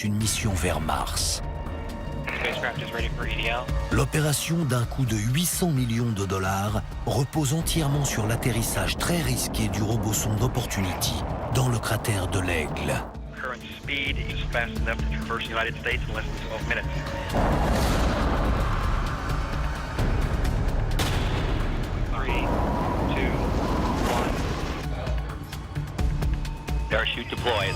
une mission vers Mars. Spacecraft is ready for EDL. L'opération d'un coût de 800 millions de dollars repose entièrement sur l'atterrissage très risqué du robot sonde Opportunity dans le cratère de l'Aigle. Current speed is fast enough to traverse the United States in less than 12 minutes. 3, 2, 1. Parachute deployed.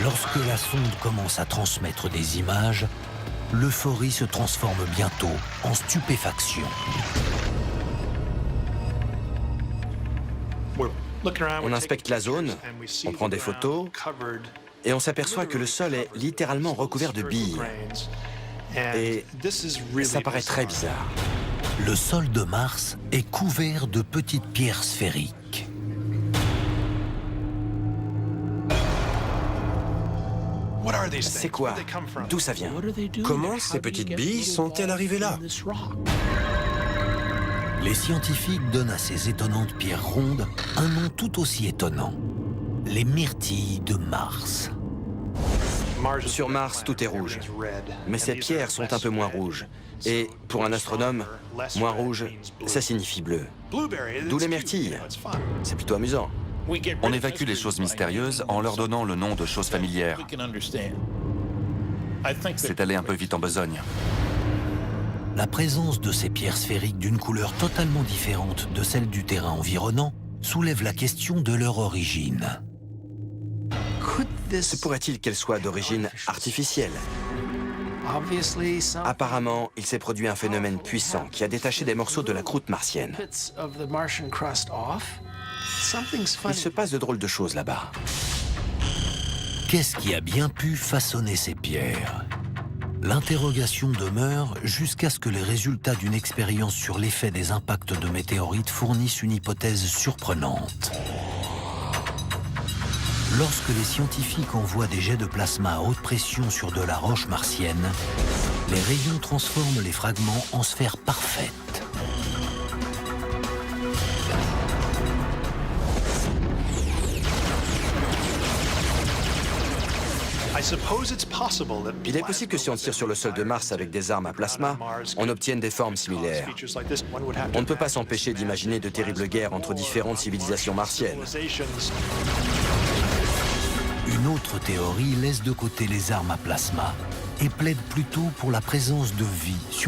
Lorsque la sonde commence à transmettre des images, l'euphorie se transforme bientôt en stupéfaction. On inspecte la zone, on prend des photos et on s'aperçoit que le sol est littéralement recouvert de billes. Et ça paraît très bizarre. Le sol de Mars est couvert de petites pierres sphériques. C'est quoi? D'où ça vient? Comment ces petites billes sont-elles arrivées là? Les scientifiques donnent à ces étonnantes pierres rondes un nom tout aussi étonnant. Les myrtilles de Mars. Sur Mars, tout est rouge. Mais ces pierres sont un peu moins rouges. Et pour un astronome, moins rouge, ça signifie bleu. D'où les myrtilles. C'est plutôt amusant. On évacue les choses mystérieuses en leur donnant le nom de choses familières. C'est allé un peu vite en besogne. La présence de ces pierres sphériques d'une couleur totalement différente de celle du terrain environnant soulève la question de leur origine. Se pourrait-il qu'elles soient d'origine artificielle? Apparemment, il s'est produit un phénomène puissant qui a détaché des morceaux de la croûte martienne. Il se passe de drôles de choses là-bas. Qu'est-ce qui a bien pu façonner ces pierres? L'interrogation demeure jusqu'à ce que les résultats d'une expérience sur l'effet des impacts de météorites fournissent une hypothèse surprenante. Lorsque les scientifiques envoient des jets de plasma à haute pression sur de la roche martienne, les rayons transforment les fragments en sphères parfaites. Il est possible que si on tire sur le sol de Mars avec des armes à plasma, on obtienne des formes similaires. On ne peut pas s'empêcher d'imaginer de terribles guerres entre différentes civilisations martiennes. Une autre théorie laisse de côté les armes à plasma et plaide plutôt pour la présence de vie sur